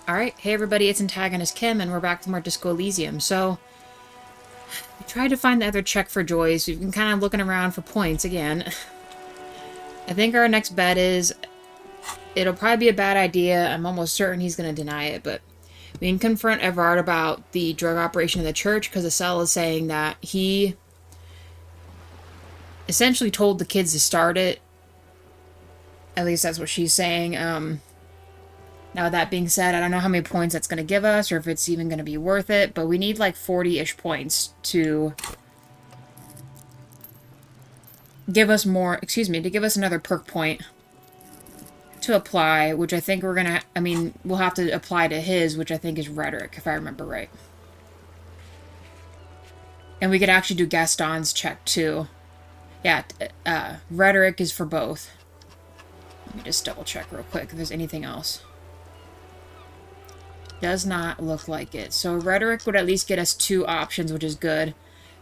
Alright, hey everybody, it's AntagonistKim, and we're back from our Disco Elysium. So, we tried to find the other check for Joyce. We've been kind of looking around for points again. I think our next bet is, it'll probably be a bad idea. I'm almost certain he's going to deny it, but we can confront Evart about the drug operation in the church, because Estelle is saying that he essentially told the kids to start it. At least that's what she's saying. Now, that being said, I don't know how many points that's going to give us, or if it's even going to be worth it, but we need like 40-ish points to give us more, to give us another perk point to apply, which I think we're going to, we'll have to apply to his, which I think is rhetoric, if I remember right. And we could actually do Gaston's check, too. Yeah, rhetoric is for both. Let me just double check real quick if there's anything else. Does not look like it. So rhetoric would at least get us 2 options, which is good.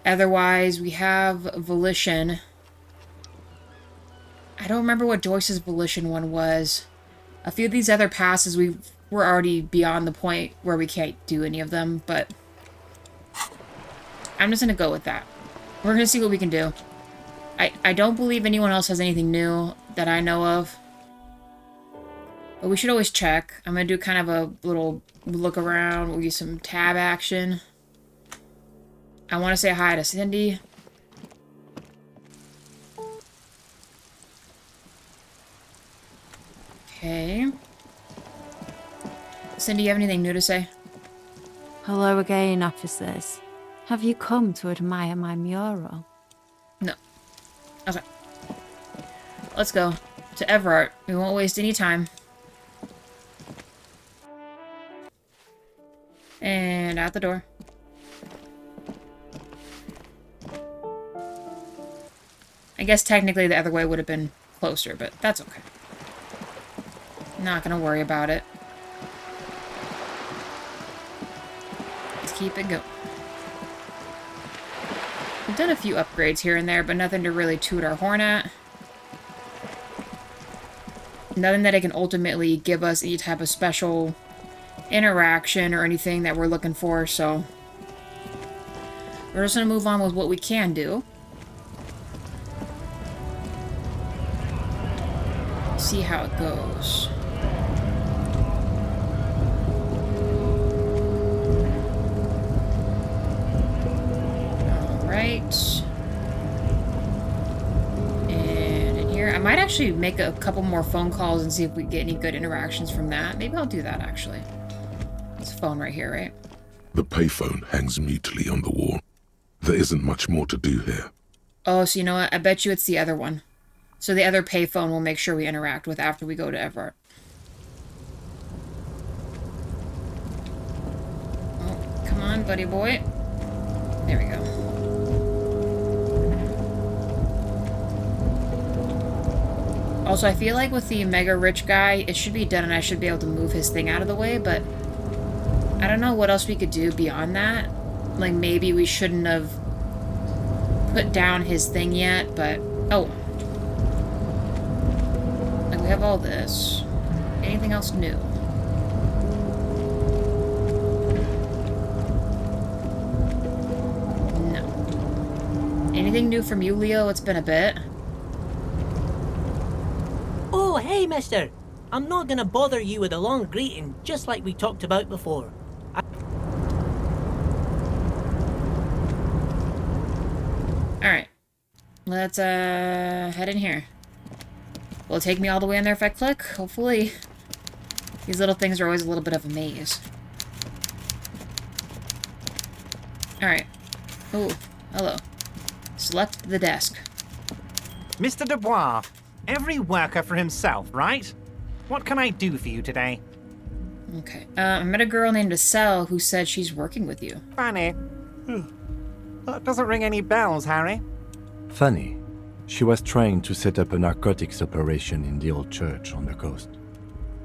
Otherwise, we have volition. I don't remember what Joyce's volition one was. A few of these other passes, we're already beyond the point where we can't do any of them, but I'm just going to go with that. We're going to see what we can do. I don't believe anyone else has anything new that I know of. But we should always check. I'm going to do kind of a little look around. We'll use some tab action. I want to say hi to Cindy. Okay. Cindy, you have anything new to say? Hello again, officers. Have you come to admire my mural? No. Okay. Let's go to Evart. We won't waste any time. And out the door. I guess technically the other way would have been closer, but that's okay. Not gonna worry about it. Let's keep it going. We've done a few upgrades here and there, but nothing to really toot our horn at. Nothing that it can ultimately give us any type of special interaction or anything that we're looking for, so we're just gonna move on with what we can do. See how it goes. Alright. And in here, I might actually make a couple more phone calls and see if we get any good interactions from that. Maybe I'll do that, actually. It's a phone right here, right? The payphone hangs mutely on the wall. There isn't much more to do here. Oh, so you know what? I bet you it's the other one. So the other payphone we'll make sure we interact with after we go to Evart. Oh, come on, buddy boy. There we go. Also, I feel like with the mega rich guy, it should be done and I should be able to move his thing out of the way, but I don't know what else we could do beyond that. Like, maybe we shouldn't have put down his thing yet, but... Oh. Like, we have all this. Anything else new? No. Anything new from you, Leo? It's been a bit. Oh, hey, mister. I'm not gonna bother you with a long greeting, just like we talked about before. Alright. Let's, head in here. Will it take me all the way in there if I click? Hopefully. These little things are always a little bit of a maze. Alright. Oh, hello. Select the desk. Mr. Dubois, every worker for himself, right? What can I do for you today? Okay. I met a girl named Estelle who said she's working with you. Funny. That doesn't ring any bells, Harry. Funny. She was trying to set up a narcotics operation in the old church on the coast.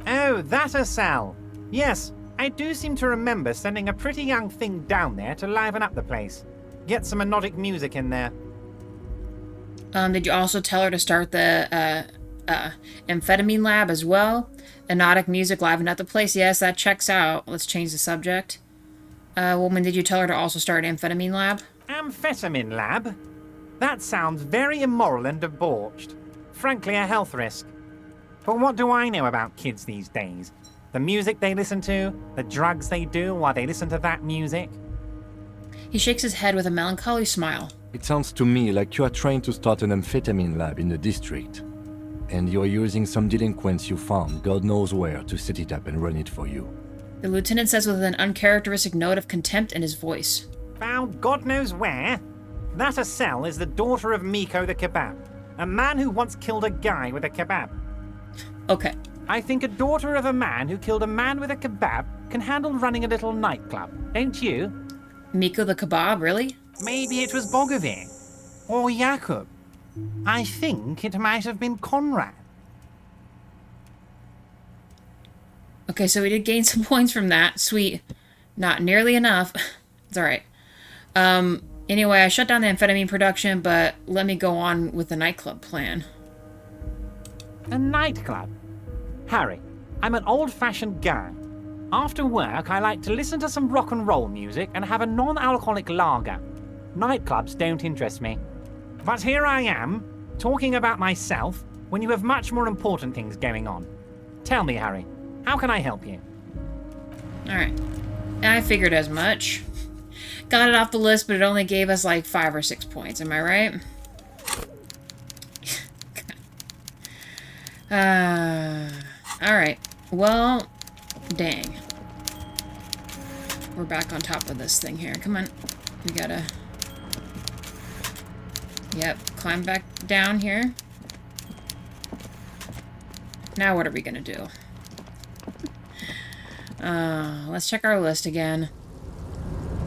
Oh, that Estelle. Yes, I do seem to remember sending a pretty young thing down there to liven up the place. Get some hypnotic music in there. Did you also tell her to start the amphetamine lab as well? Hypnotic music livened up the place. Yes, that checks out. Let's change the subject. Woman, did you tell her to also start an amphetamine lab? Amphetamine lab? That sounds very immoral and debauched. Frankly, a health risk. But what do I know about kids these days? The music they listen to, the drugs they do while they listen to that music? He shakes his head with a melancholy smile. It sounds to me like you are trying to start an amphetamine lab in the district. And you're using some delinquents you found, God knows where, to set it up and run it for you. The lieutenant says with an uncharacteristic note of contempt in his voice. Found God knows where? That Asel is the daughter of Miko the Kebab, a man who once killed a guy with a kebab. Okay. I think a daughter of a man who killed a man with a kebab can handle running a little nightclub, don't you? Miko the Kebab, really? Maybe it was Bogovir. Or Jakub. I think it might have been Conrad. Okay, so we did gain some points from that. Sweet. Not nearly enough. It's alright. Anyway, I shut down the amphetamine production, but let me go on with the nightclub plan. A nightclub? Harry, I'm an old-fashioned guy. After work, I like to listen to some rock and roll music and have a non-alcoholic lager. Nightclubs don't interest me. But here I am, talking about myself, when you have much more important things going on. Tell me, Harry, how can I help you? Alright. I figured as much. Got it off the list, but it only gave us like 5 or 6 points. Am I right? Alright. Well, dang. We're back on top of this thing here. Come on. We gotta... Yep. Climb back down here. Now what are we gonna do? Let's check our list again.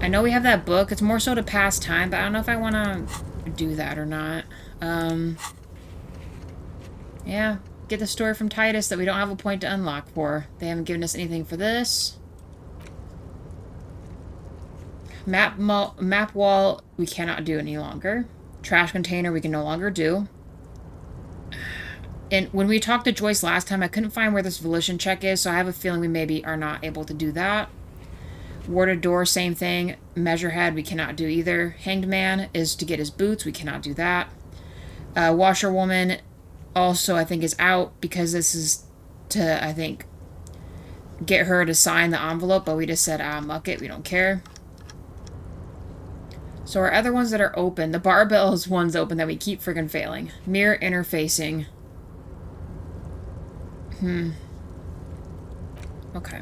I know we have that book. It's more so to pass time, but I don't know if I want to do that or not. Yeah. Get the story from Titus that we don't have a point to unlock for. They haven't given us anything for this. Map wall, we cannot do any longer. Trash container, we can no longer do. And when we talked to Joyce last time, I couldn't find where this volition check is, so I have a feeling we maybe are not able to do that. Warded door, same thing. Measurehead, we cannot do either. Hanged man is to get his boots, we cannot do that. Washerwoman also, I think, is out because this is to, I think, get her to sign the envelope, but we just said, muck it, we don't care. So our other ones that are open, the barbell is one's open that we keep friggin' failing. Mirror interfacing. Okay.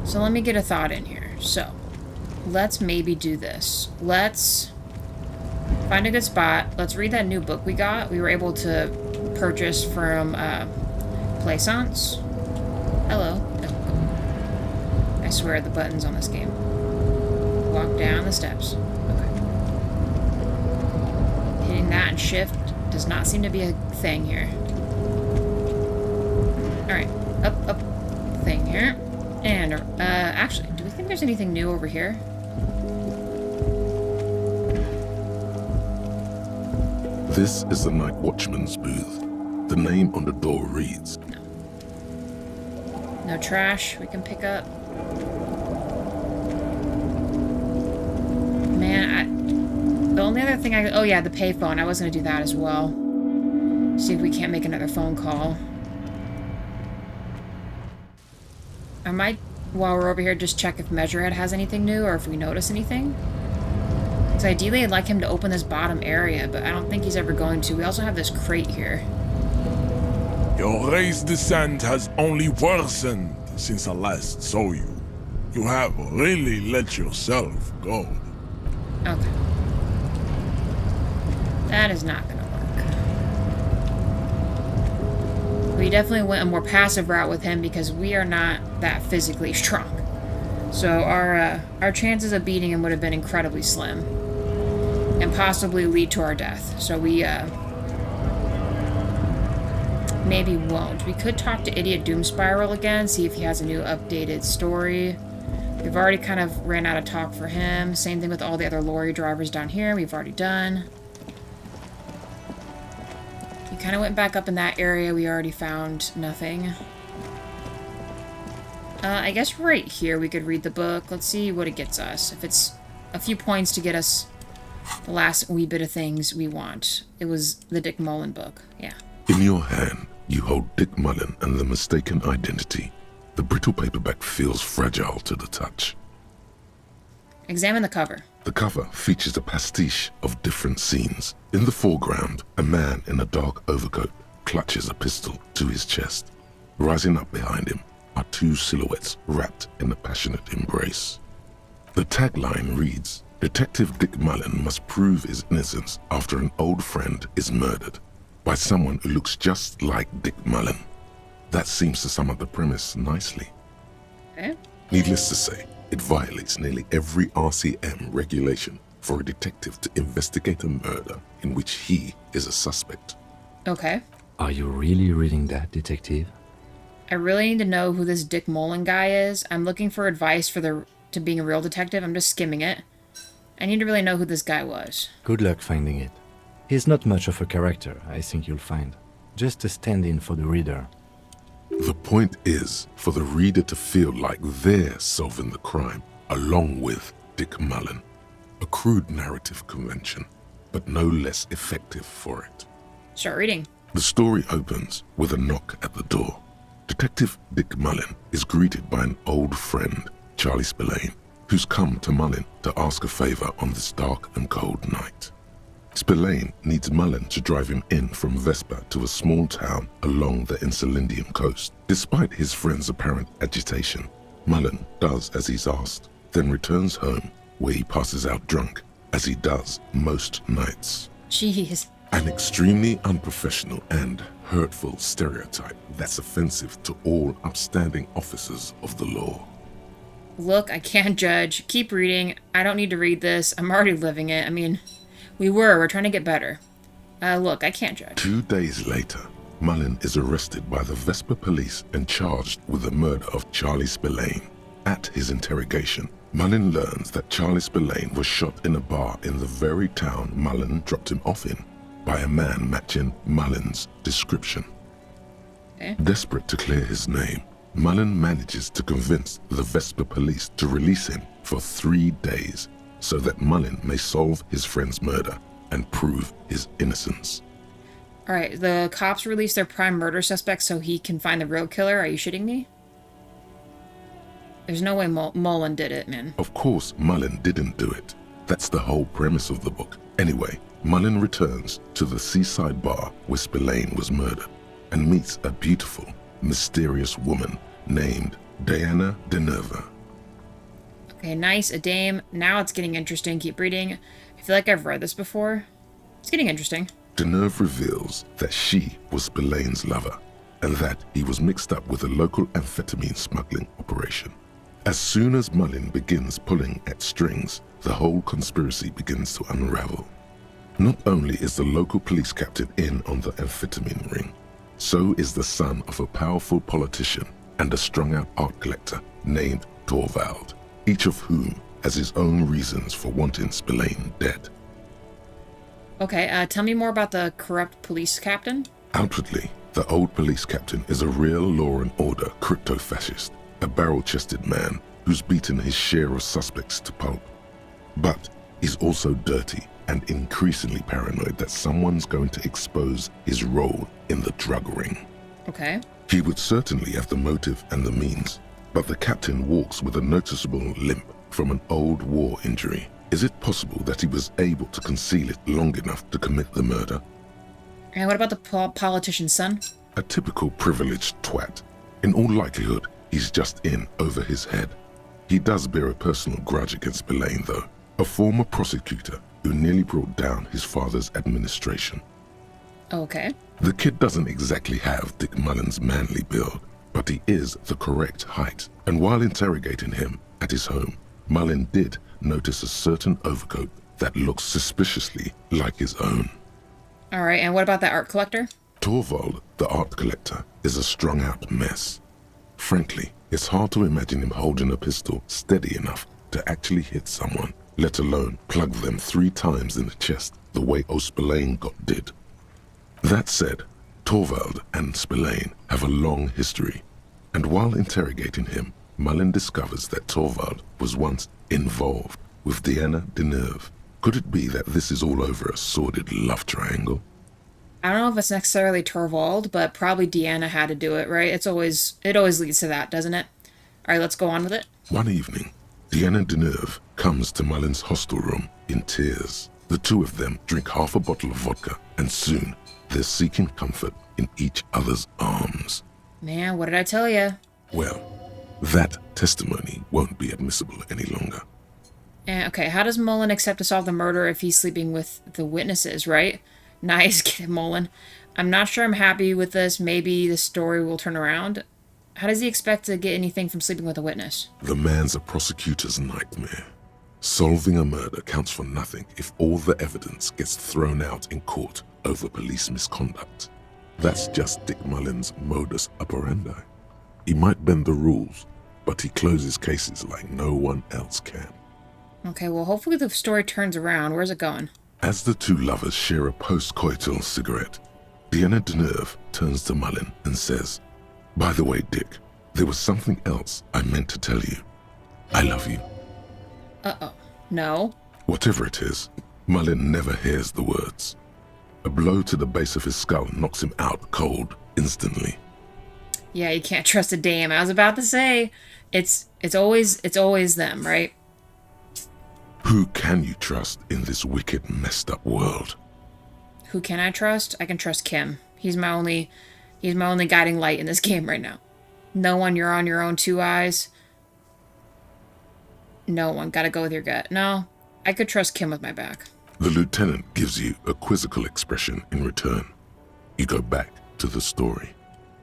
So let me get a thought in here. So, let's maybe do this. Let's find a good spot. Let's read that new book we got. We were able to purchase from Plaisance. Hello. Oh. I swear the buttons on this game. Walk down the steps. Okay. Hitting that and shift does not seem to be a thing here. Alright. Up thing here. And, actually, do we think there's anything new over here? This is the night watchman's booth. The name on the door reads... No. No trash we can pick up. Man, the only other thing oh yeah, the payphone. I was going to do that as well. See if we can't make another phone call. I might, while we're over here, just check if Measurehead has anything new or if we notice anything. Because ideally I'd like him to open this bottom area, but I don't think he's ever going to. We also have this crate here. Your race descent has only worsened since I last saw you. You have really let yourself go. Okay. That is not going to work. We definitely went a more passive route with him because we are not that physically strong. So our chances of beating him would have been incredibly slim. And possibly lead to our death. So we, maybe won't. We could talk to Idiot Doom Spiral again, see if he has a new updated story. We've already kind of ran out of talk for him. Same thing with all the other lorry drivers down here. We've already done. We kind of went back up in that area. We already found nothing. I guess right here we could read the book. Let's see what it gets us. If it's a few points to get us the last wee bit of things we want. It was the Dick Mullen book. Yeah. In your hand, you hold Dick Mullen and the Mistaken Identity. The brittle paperback feels fragile to the touch. Examine the cover. The cover features a pastiche of different scenes. In the foreground, a man in a dark overcoat clutches a pistol to his chest. Rising up behind him are two silhouettes wrapped in a passionate embrace. The tagline reads, Detective Dick Mullen must prove his innocence after an old friend is murdered by someone who looks just like Dick Mullen. That seems to sum up the premise nicely. Okay. Needless to say, it violates nearly every RCM regulation for a detective to investigate a murder in which he is a suspect. Okay. Are you really reading that, detective? I really need to know who this Dick Mullen guy is. I'm looking for advice to being a real detective. I'm just skimming it. I need to really know who this guy was. Good luck finding it. He's not much of a character, I think you'll find. Just a stand-in for the reader. The point is for the reader to feel like they're solving the crime along with Dick Mullen. A crude narrative convention, but no less effective for it. Start reading. The story opens with a knock at the door. Detective Dick Mullen is greeted by an old friend, Charlie Spillane, who's come to Mullen to ask a favor on this dark and cold night. Spillane needs Mullen to drive him in from Vespa to a small town along the Elysium coast. Despite his friend's apparent agitation, Mullen does as he's asked, then returns home where he passes out drunk, as he does most nights. Jeez. An extremely unprofessional and hurtful stereotype that's offensive to all upstanding officers of the law. Look, I can't judge. Keep reading. I don't need to read this. I'm already living it. I mean, we're trying to get better. Look, I can't judge. 2 days later, Mullen is arrested by the Vespa police and charged with the murder of Charlie Spillane. At his interrogation, Mullen learns that Charlie Spillane was shot in a bar in the very town Mullen dropped him off in by a man matching Mullen's description. Okay. Desperate to clear his name, Mullen manages to convince the Vespa police to release him for 3 days so that Mullen may solve his friend's murder and prove his innocence. Alright, the cops release their prime murder suspect so he can find the real killer. Are you shitting me? There's no way Mullen did it, man. Of course, Mullen didn't do it. That's the whole premise of the book. Anyway, Mullen returns to the seaside bar where Spillane was murdered and meets a beautiful, mysterious woman named Diana Denerva. Okay, nice, a dame. Now it's getting interesting. Keep reading. I feel like I've read this before. It's getting interesting. Denerva reveals that she was Spillane's lover and that he was mixed up with a local amphetamine smuggling operation. As soon as Mullen begins pulling at strings, the whole conspiracy begins to unravel. Not only is the local police captain in on the amphetamine ring, so is the son of a powerful politician and a strung-out art collector named Torvald, each of whom has his own reasons for wanting Spillane dead. Okay, tell me more about the corrupt police captain. Outwardly, the old police captain is a real law and order crypto-fascist, a barrel-chested man who's beaten his share of suspects to pulp. But he's also dirty and increasingly paranoid that someone's going to expose his role in the drug ring. Okay. He would certainly have the motive and the means, but the captain walks with a noticeable limp from an old war injury. Is it possible that he was able to conceal it long enough to commit the murder? And what about the politician's son? A typical privileged twat. In all likelihood, he's just in over his head. He does bear a personal grudge against Spillane, though, a former prosecutor who nearly brought down his father's administration. Okay. The kid doesn't exactly have Dick Mullen's manly build, but he is the correct height. And while interrogating him at his home, Mullen did notice a certain overcoat that looks suspiciously like his own. Alright, and what about that art collector? Torvald, the art collector, is a strung-out mess. Frankly, it's hard to imagine him holding a pistol steady enough to actually hit someone, let alone plug them 3 times in the chest the way Spillane did. That said, Torvald and Spillane have a long history, and while interrogating him, Mullin discovers that Torvald was once involved with Deanna Deneuve. Could it be that this is all over a sordid love triangle? I don't know if it's necessarily Torvald, but probably Deanna had to do it, right? It always leads to that, doesn't it? All right, let's go on with it. One evening, Deanna Deneuve comes to Mullen's hostel room in tears. The two of them drink half a bottle of vodka, and soon they're seeking comfort in each other's arms. Man, what did I tell you? Well, that testimony won't be admissible any longer. Okay, how does Mullen accept to solve the murder if he's sleeping with the witnesses, right? Nice, get it, Mullen. I'm not sure I'm happy with this. Maybe the story will turn around. How does he expect to get anything from sleeping with a witness? The man's a prosecutor's nightmare. Solving a murder counts for nothing if all the evidence gets thrown out in court over police misconduct. That's just Dick Mullen's modus operandi. He might bend the rules, but he closes cases like no one else can. Okay, well, hopefully the story turns around. Where's it going? As the two lovers share a post-coital cigarette, Deanna Deneuve turns to Mullen and says, "By the way, Dick, there was something else I meant to tell you. I love you." Uh-oh. No. Whatever it is, Mullen never hears the words. A blow to the base of his skull knocks him out cold instantly. Yeah, you can't trust a damn. I was about to say, it's always them, right? Who can you trust in this wicked, messed up world? Who can I trust? I can trust Kim. He's my only guiding light in this game right now. No one, you're on your own two eyes. No one, gotta go with your gut. No, I could trust Kim with my back. The lieutenant gives you a quizzical expression in return. You go back to the story.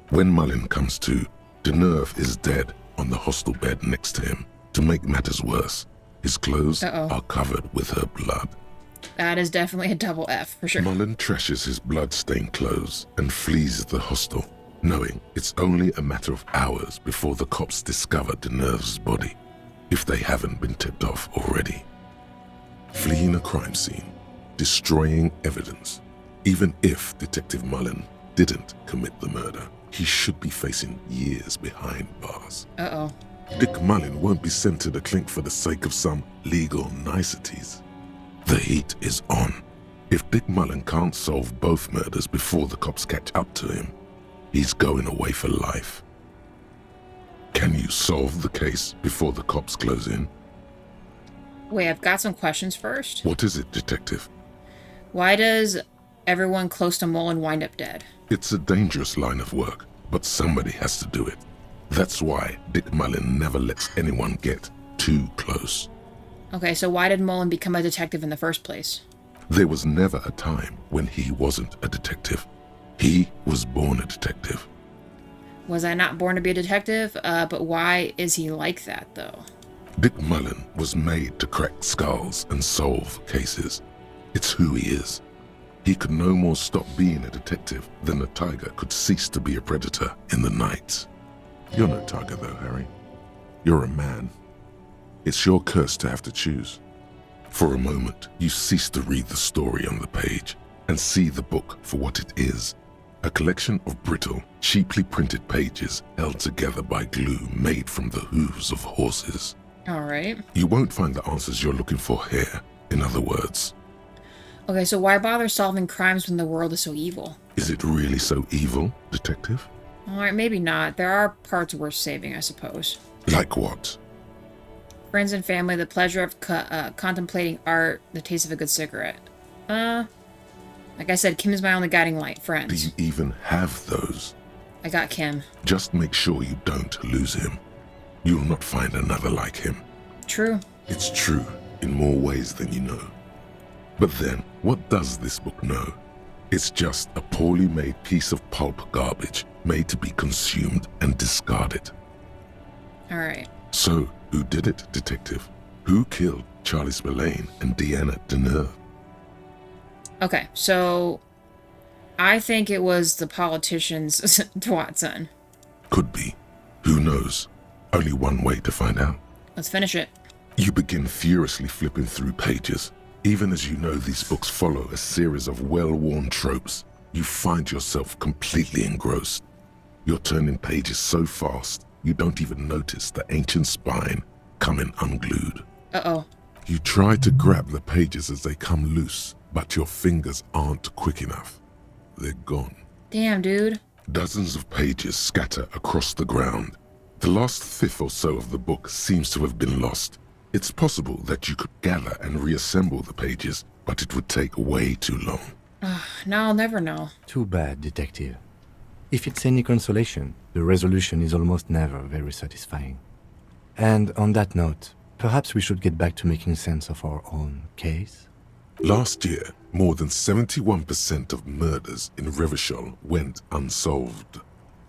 When Mullen comes to, Deneuve is dead on the hostel bed next to him. To make matters worse, his clothes are covered with her blood. That is definitely a double F, for sure. Mullen trashes his blood-stained clothes and flees the hostel, knowing it's only a matter of hours before the cops discover Deneuve's body, if they haven't been tipped off already. Fleeing a crime scene, destroying evidence. Even if Detective Mullen didn't commit the murder, he should be facing years behind bars. Uh-oh. Dick Mullen won't be sent to the clink for the sake of some legal niceties. The heat is on. If Dick Mullen can't solve both murders before the cops catch up to him, he's going away for life. Can you solve the case before the cops close in? Wait, I've got some questions first. What is it, Detective? Why does everyone close to Mullen wind up dead? It's a dangerous line of work, but somebody has to do it. That's why Dick Mullen never lets anyone get too close. Okay, so why did Mullen become a detective in the first place? There was never a time when he wasn't a detective. He was born a detective. Was I not born to be a detective? But why is he like that, though? Dick Mullen was made to crack skulls and solve cases. It's who he is. He could no more stop being a detective than a tiger could cease to be a predator in the night. You're no tiger though, Harry. You're a man. It's your curse to have to choose. For a moment, you cease to read the story on the page and see the book for what it is. A collection of brittle, cheaply printed pages held together by glue made from the hooves of horses. All right. You won't find the answers you're looking for here, in other words. Okay, so why bother solving crimes when the world is so evil? Is it really so evil, Detective? All right, maybe not. There are parts worth saving, I suppose. Like what? Friends and family, the pleasure of contemplating art, the taste of a good cigarette. Like I said, Kim is my only guiding light. Friends. Do you even have those? I got Kim. Just make sure you don't lose him. You'll not find another like him. True. It's true in more ways than you know. But then, what does this book know? It's just a poorly made piece of pulp garbage made to be consumed and discarded. All right. So, who did it, Detective? Who killed Charlie Spillane and Deanna Deneuve? Okay, so I think it was the politician's twat son. Could be. Who knows? Only one way to find out. Let's finish it. You begin furiously flipping through pages. Even as you know these books follow a series of well-worn tropes, you find yourself completely engrossed. You're turning pages so fast you don't even notice the ancient spine coming unglued. Uh-oh. You try to grab the pages as they come loose, but your fingers aren't quick enough. They're gone. Damn, dude. Dozens of pages scatter across the ground. The last fifth or so of the book seems to have been lost. It's possible that you could gather and reassemble the pages, but it would take way too long. Now I'll never know. Too bad, detective. If it's any consolation, the resolution is almost never very satisfying. And on that note, perhaps we should get back to making sense of our own case? Last year, more than 71% of murders in Revachol went unsolved.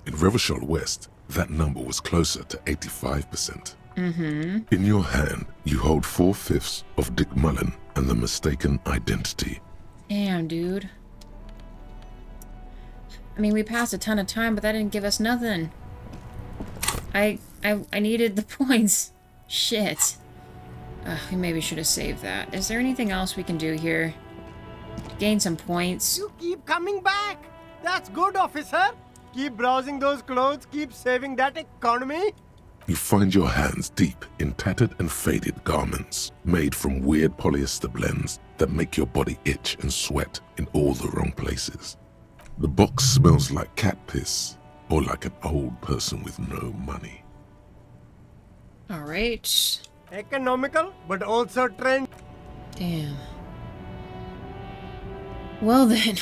In Revachol West, that number was closer to 85%. In your hand, you hold 4/5 of Dick Mullen and the mistaken identity. Damn, dude. I mean, we passed a ton of time, but that didn't give us nothing. I needed the points. Shit. We maybe should have saved that. Is there anything else we can do here? Gain some points. You keep coming back. That's good, officer. Keep browsing those clothes. Keep saving that economy. You find your hands deep in tattered and faded garments made from weird polyester blends that make your body itch and sweat in all the wrong places. The box smells like cat piss or like an old person with no money. All right. Economical, but also trend. Damn. Well then.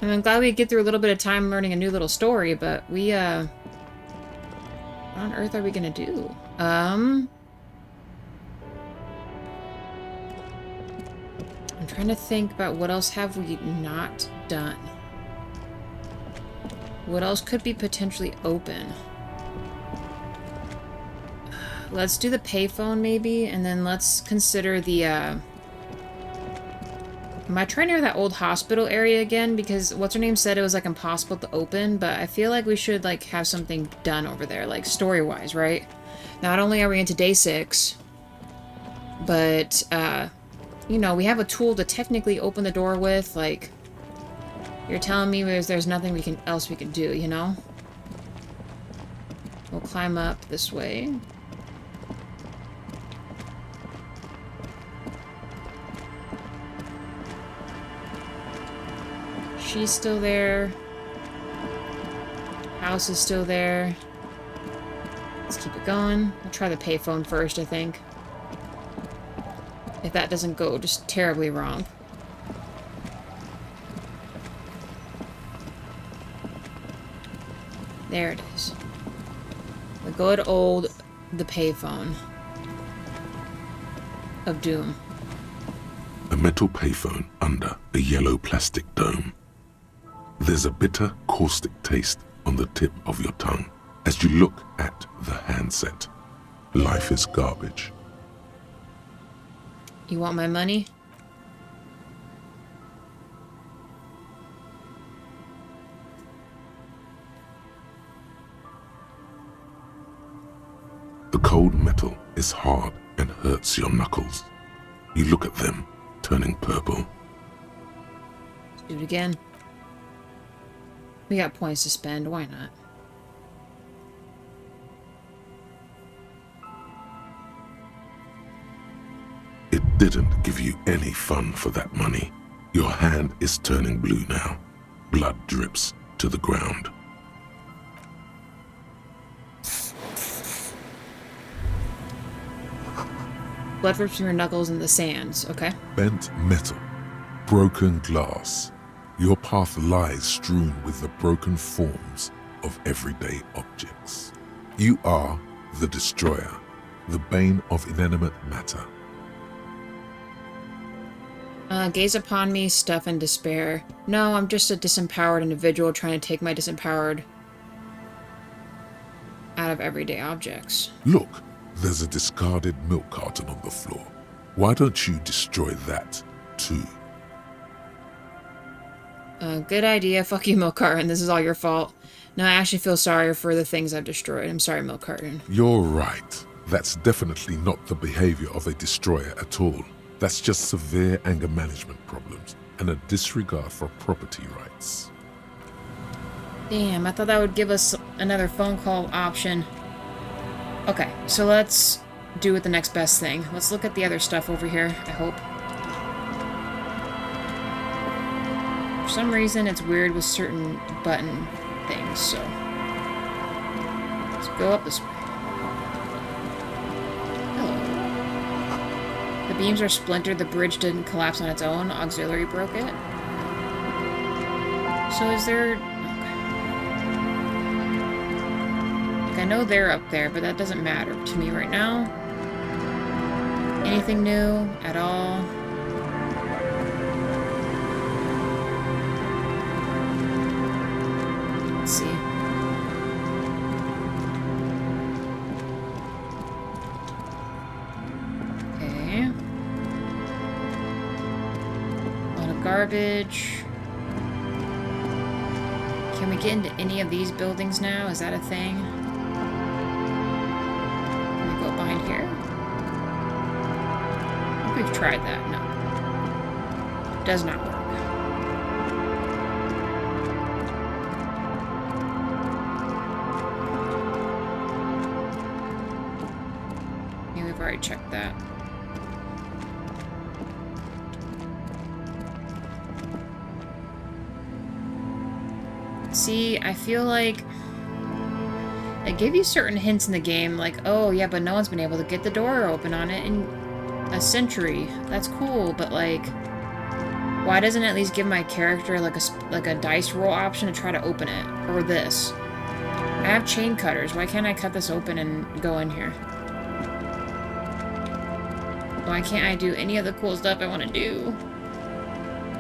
I'm glad we get through a little bit of time learning a new little story, but we, what on earth are we gonna do? I'm trying to think about what else have we not done. What else could be potentially open? Let's do the payphone maybe, and then let's consider the, am I trying near that old hospital area again? Because what's-her-name said it was, like, impossible to open, but I feel like we should, like, have something done over there, like, story-wise, right? Not only are we into day 6, but, you know, we have a tool to technically open the door with, like, you're telling me there's nothing else we can do, you know? We'll climb up this way. She's still there. House is still there. Let's keep it going. I'll try the payphone first, I think. If that doesn't go just terribly wrong. There it is. The good old, the payphone of doom. A metal payphone under a yellow plastic dome. There's a bitter, caustic taste on the tip of your tongue as you look at the handset. Life is garbage. You want my money? The cold metal is hard and hurts your knuckles. You look at them, turning purple. Let's do it again. We got points to spend, why not? It didn't give you any fun for that money. Your hand is turning blue now. Blood drips to the ground. Blood drips from your knuckles in the sands, okay? Bent metal, broken glass. Your path lies strewn with the broken forms of everyday objects. You are the destroyer, the bane of inanimate matter. Gaze upon me, stuff and despair. No, I'm just a disempowered individual trying to take my disempowered out of everyday objects. Look, there's a discarded milk carton on the floor. Why don't you destroy that, too? Good idea. Fuck you, Milk Carton. This is all your fault. No, I actually feel sorry for the things I've destroyed. I'm sorry, Milk Carton. You're right. That's definitely not the behavior of a destroyer at all. That's just severe anger management problems and a disregard for property rights. Damn, I thought that would give us another phone call option. Okay, so let's do it the next best thing. Let's look at the other stuff over here, I hope. For some reason, it's weird with certain button things, so... let's go up this way. Hello. The beams are splintered, the bridge didn't collapse on its own, auxiliary broke it. So is there... I know they're up there, but that doesn't matter to me right now. Anything new at all? Let's see. Okay. A lot of garbage. Can we get into any of these buildings now? Is that a thing? Behind here? I think we've tried that. No. Does not work. Yeah, we've already checked that. See, I feel like they give you certain hints in the game, like, oh, yeah, but no one's been able to get the door open on it in a century. That's cool, but, like, why doesn't it at least give my character, like a dice roll option to try to open it? Or this. I have chain cutters. Why can't I cut this open and go in here? Why can't I do any of the cool stuff I want to do?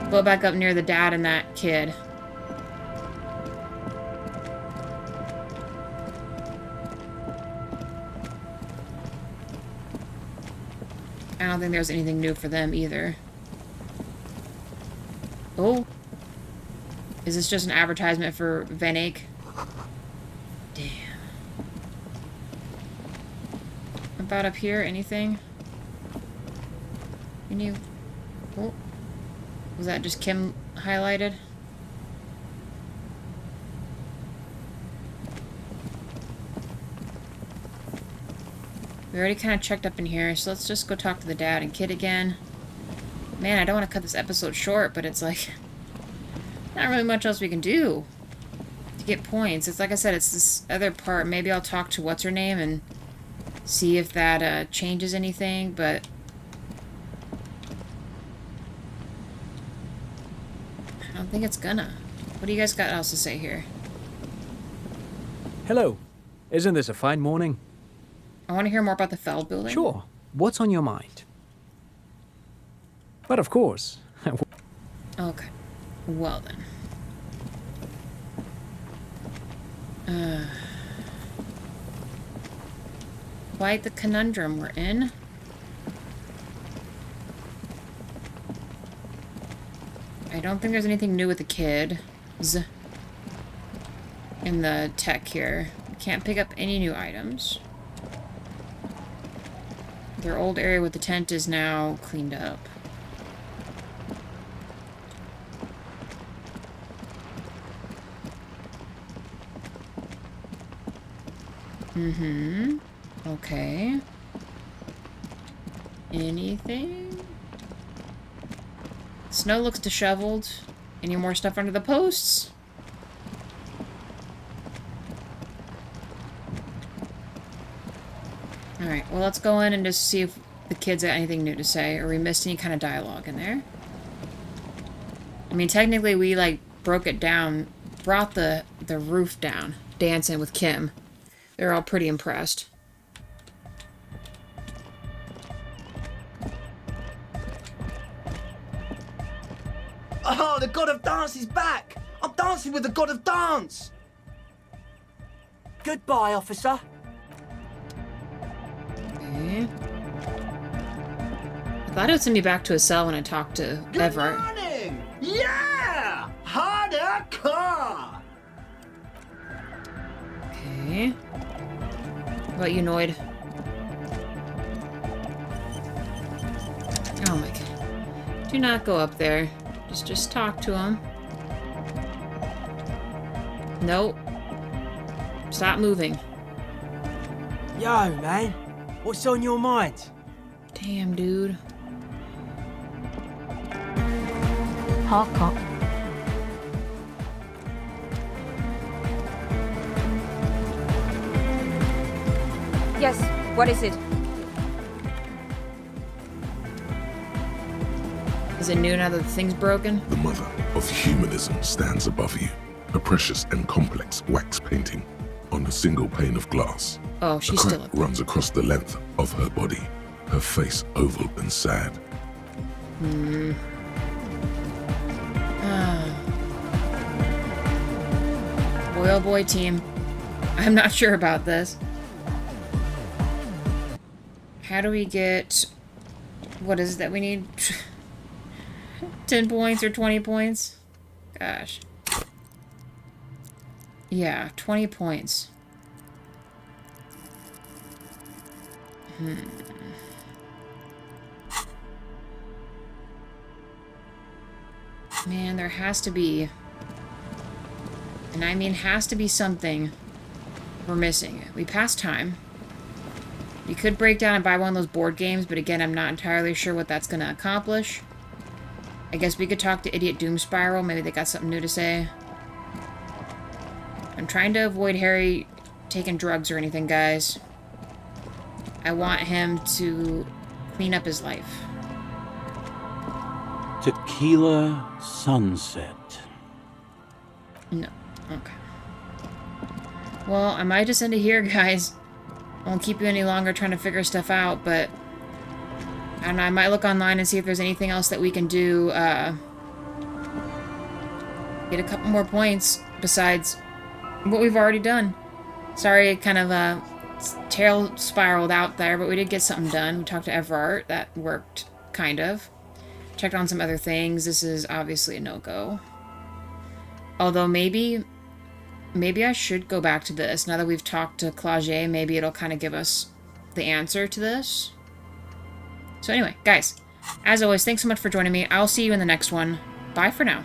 Go back up near the dad and that kid. I don't think there's anything new for them either. Oh. Is this just an advertisement for Van Eyck? Damn. About up here, anything? Any... Oh. Was that just Kim highlighted? We already kind of checked up in here, so let's just go talk to the dad and kid again. Man, I don't want to cut this episode short, but it's like... not really much else we can do to get points. It's like I said, it's this other part. Maybe I'll talk to what's-her-name and see if that changes anything, but... I don't think it's gonna. What do you guys got else to say here? Hello. Isn't this a fine morning? I want to hear more about the Feld building. Sure. What's on your mind? But of course. Okay. Well then. Quite the conundrum we're in. I don't think there's anything new with the kids in the tech here. Can't pick up any new items. Their old area with the tent is now cleaned up. Mm-hmm. Okay. Anything? Snow looks disheveled. Any more stuff under the posts? Alright, well, let's go in and just see if the kids have anything new to say, or we missed any kind of dialogue in there. I mean, technically, we, like, broke it down, brought the roof down, dancing with Kim. They're all pretty impressed. Oh, the god of dance is back! I'm dancing with the god of dance! Goodbye, officer. Okay. I thought it would send me back to his cell when I talked to Good Evart. morning! Yeah! Harder car! Okay. What about you, Noid? Oh my god. Do not go up there. Just talk to him. Nope. Stop moving. Yo, man. What's on your mind? Damn, dude. Harcourt. Yes, what is it? Is it new now that the thing's broken? The mother of humanism stands above you, a precious and complex wax painting on a single pane of glass. Oh, A she's crack still up. runs across the length of her body, her face oval and sad. Boy, oh boy, team. I'm not sure about this. How do we get... What is it that we need? 10 points or 20 points? Gosh. Yeah, 20 points. Man, there has to be... And I mean has to be something we're missing. We passed time. You could break down and buy one of those board games, but again, I'm not entirely sure what that's going to accomplish. I guess we could talk to Idiot Doom Spiral. Maybe they got something new to say. I'm trying to avoid Harry taking drugs or anything, guys. I want him to clean up his life. Tequila Sunset. No. Okay. Well, I might just end it here, guys. I won't keep you any longer trying to figure stuff out, but... I don't know, I might look online and see if there's anything else that we can do, get a couple more points besides what we've already done. Sorry, it kind of, tail spiraled out there, but we did get something done. We talked to Evart. That worked, kind of. Checked on some other things. This is obviously a no-go. Although maybe I should go back to this. Now that we've talked to Claude, maybe it'll kind of give us the answer to this. So anyway, guys, as always, thanks so much for joining me. I'll see you in the next one. Bye for now.